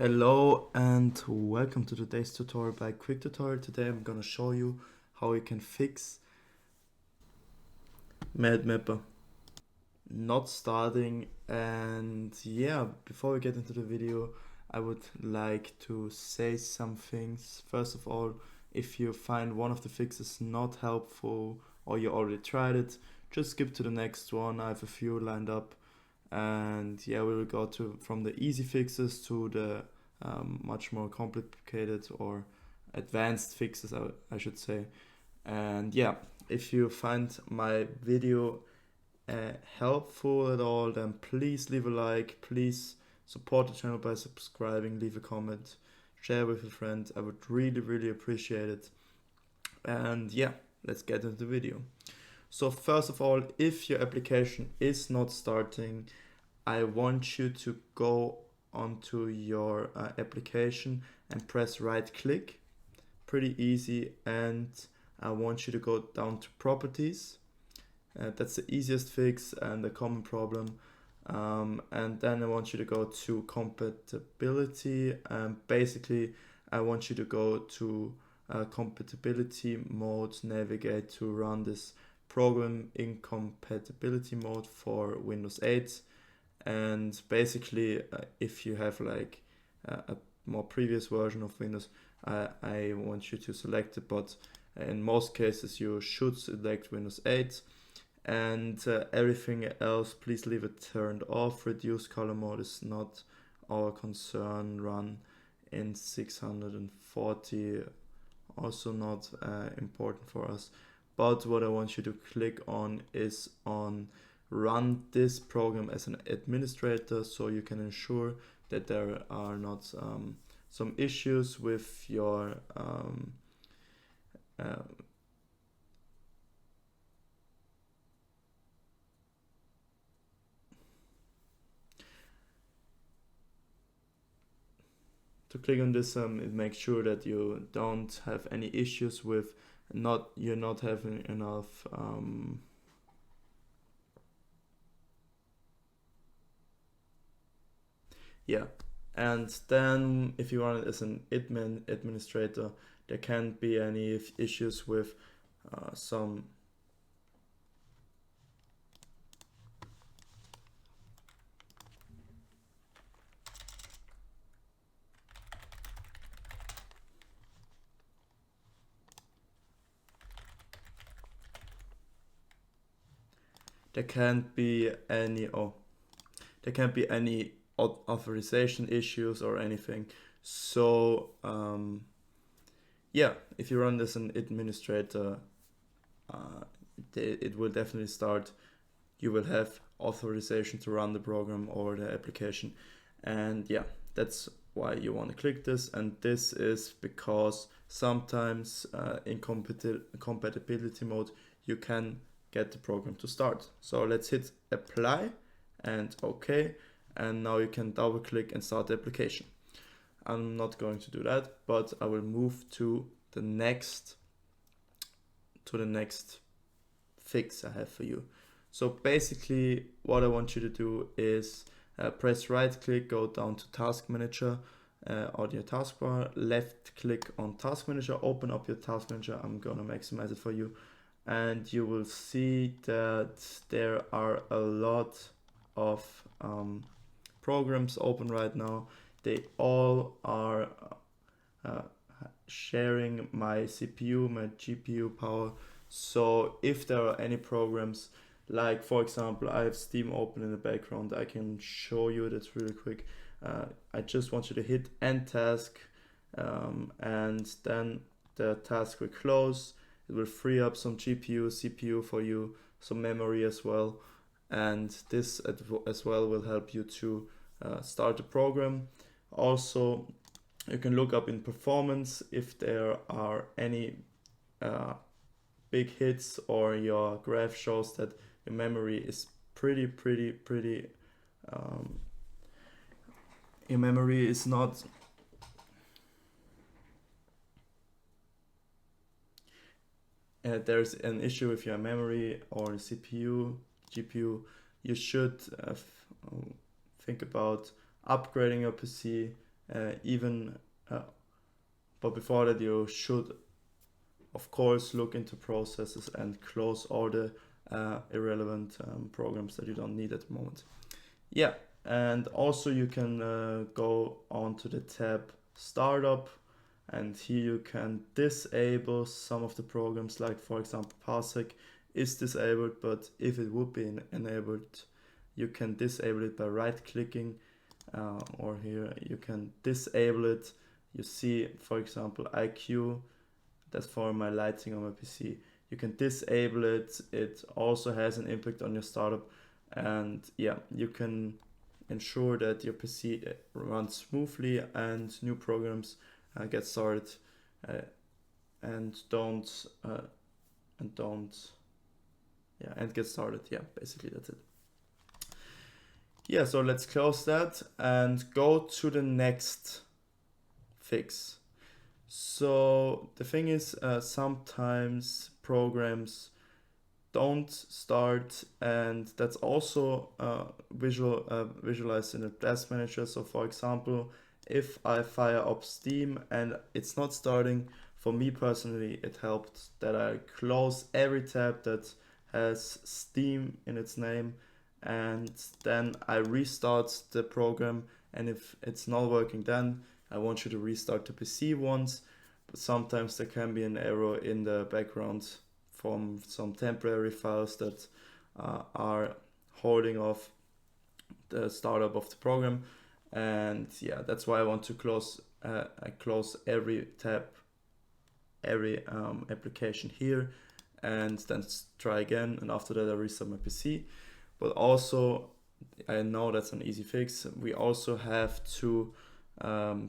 Hello and welcome to today's tutorial by Quick Tutorial. Today I'm gonna show you how you can fix MadMapper not starting. And yeah, before we get into the video, I would like to say some things. First of all, if you find one of the fixes not helpful or you already tried it, just skip to the next one. I have a few lined up, and yeah, we will go from the easy fixes to the much more complicated or advanced fixes, I should say. And yeah, if you find my video helpful at all, then please leave a like, please support the channel by subscribing, leave a comment, share with a friend. I would really appreciate it. And yeah, let's get into the video. So first of all, if your application is not starting, I want you to go onto your application and press right click. Pretty easy. And I want you to go down to properties. That's the easiest fix and a common problem. And then I want you to go to compatibility. Basically, I want you to go to compatibility mode, navigate to run this program in compatibility mode for Windows 8. And basically, if you have like a more previous version of Windows, I want you to select it, but in most cases you should select Windows 8. And everything else, please leave it turned off. Reduce color mode is not our concern. Run in 640, also not important for us. But what I want you to click on is on run this program as an administrator, so you can ensure that there are not some issues with your to click on this, it makes sure that you don't have any issues with you're not having enough yeah. And then if you run it as an administrator, there can't be any issues with some there can't be any authorization issues or anything. So yeah, if you run this as an administrator, it will definitely start. You will have authorization to run the program or the application. And yeah, that's why you want to click this. And this is because sometimes in compatibility mode you can get the program to start. So let's hit apply and OK, and now you can double click and start the application. I'm not going to do that, but I will move to the next fix I have for you. So basically what I want you to do is press right click, go down to task manager on your taskbar, left click on task manager, open up your task manager. I'm gonna maximize it for you, and you will see that there are a lot of programs open right now. They all are sharing my CPU, my GPU power. So if there are any programs, like for example, I have Steam open in the background, I can show you that really quick. I just want you to hit end task, and then the task will close. It will free up some GPU, CPU for you, some memory as well. And this as well will help you to start the program. Also, you can look up in performance if there are any big hits, or your graph shows that your memory is pretty your memory is not there's an issue with your memory or CPU, GPU, you should think about upgrading your PC even but before that you should of course look into processes and close all the irrelevant programs that you don't need at the moment. Yeah, and also you can go on to the tab Startup, and here you can disable some of the programs, like for example Parsec is disabled, but if it would be enabled, you can disable it by right clicking, or here you can disable it. You see, for example, IQ, that's for my lighting on my PC. You can disable it. It also has an impact on your startup, and yeah, you can ensure that your PC runs smoothly and new programs get started, and don't and get started. Yeah, basically that's it. Yeah, so let's close that and go to the next fix. So the thing is, sometimes programs don't start, and that's also visualized in the task manager. So for example, if I fire up Steam and it's not starting, for me personally, it helped that I close every tab that has Steam in its name, and then I restart the program. And if it's not working, then I want you to restart the PC once. But sometimes there can be an error in the background from some temporary files that are holding off the startup of the program. And yeah, that's why I want to close every tab, every application here, and then try again, and after that I restart my PC. But also, I know that's an easy fix, we also have to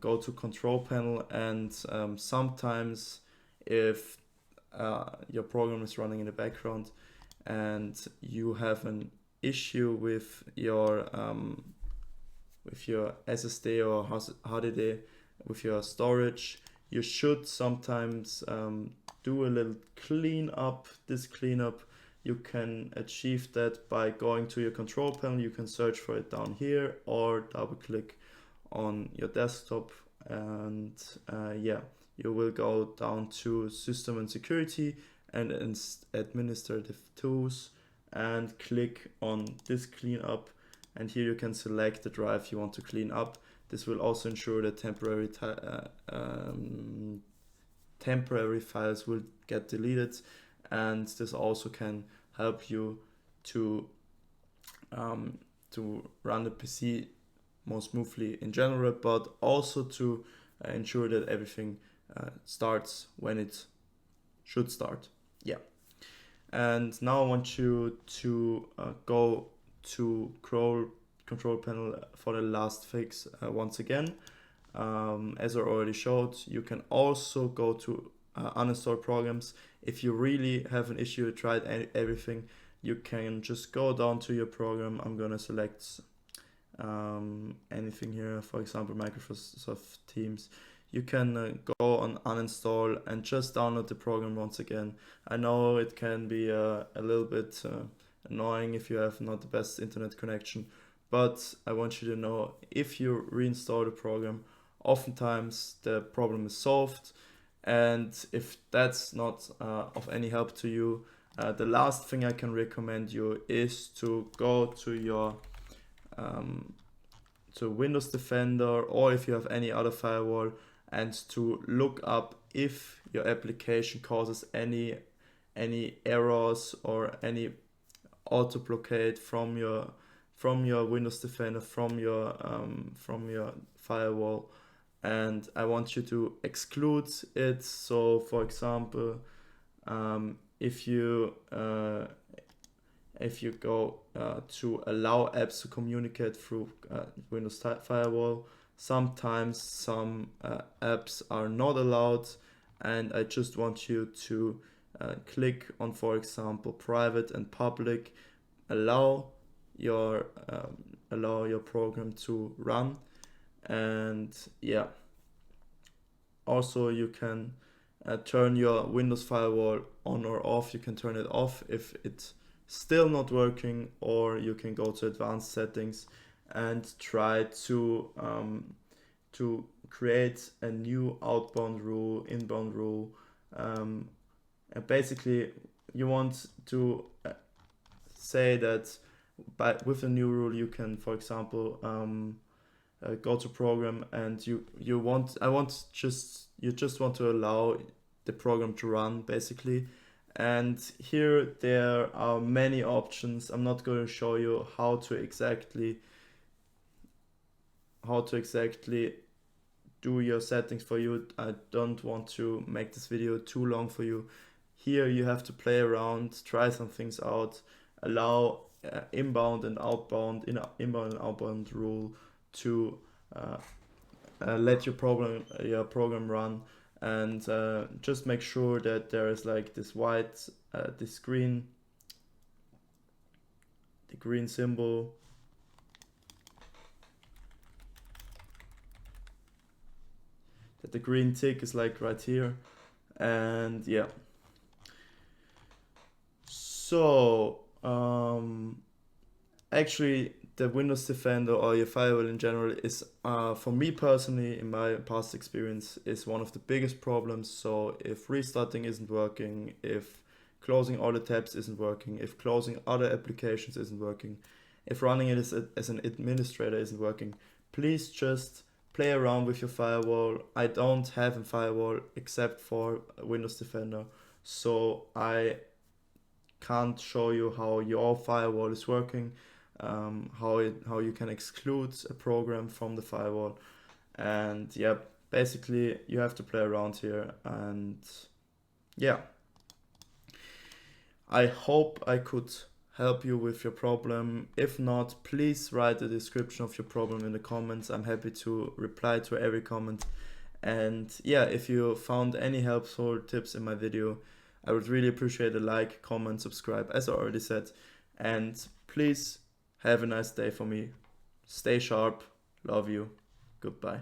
go to control panel, and sometimes if your program is running in the background and you have an issue with your SSD or HDD, with your storage, you should sometimes do a little cleanup. This cleanup, you can achieve that by going to your control panel. You can search for it down here or double click on your desktop, and yeah, you will go down to System and Security and Administrative Tools and click on this cleanup, and here you can select the drive you want to clean up. This will also ensure that temporary files will get deleted, and this also can help you to run the PC more smoothly in general, but also to ensure that everything starts when it should start. Yeah. And now I want you to go to control panel for the last fix once again. As I already showed, you can also go to uninstall programs. If you really have an issue, tried everything, you can just go down to your program. I'm gonna select anything here, for example Microsoft Teams. You can go on uninstall and just download the program once again. I know it can be a little bit annoying if you have not the best internet connection, but I want you to know, if you reinstall the program, oftentimes the problem is solved. And if that's not of any help to you, the last thing I can recommend you is to go to your to Windows Defender, or if you have any other firewall, and to look up if your application causes any errors or any auto blockade from your Windows Defender, from your firewall, and I want you to exclude it. So for example, if you go to allow apps to communicate through Windows Firewall, sometimes some apps are not allowed, and I just want you to click on, for example, private and public, allow your program to run. And yeah, also you can turn your Windows Firewall on or off. You can turn it off if it's still not working, or you can go to advanced settings and try to to create a new outbound rule, inbound rule. And basically, you want to say that with a new rule, you can, for example, go to program, and you just want to allow the program to run, basically. And here there are many options. I'm not going to show you how to exactly do your settings for you. I don't want to make this video too long for you. Here you have to play around, try some things out, allow inbound and outbound rule to let your program run, and just make sure that there is like this white the green symbol, that the green tick is like right here. And yeah, so actually the Windows Defender or your firewall in general is, for me personally, in my past experience, is one of the biggest problems. So if restarting isn't working, if closing all the tabs isn't working, if closing other applications isn't working, if running it as an administrator isn't working, please just play around with your firewall. I don't have a firewall except for Windows Defender, so I can't show you how your firewall is working, how you can exclude a program from the firewall. And yeah, basically you have to play around here. And yeah, I hope I could help you with your problem. If not, please write the description of your problem in the comments. I'm happy to reply to every comment. And yeah, if you found any helpful tips in my video, I would really appreciate a like, comment, subscribe, as I already said. And please have a nice day for me. Stay sharp. Love you. Goodbye.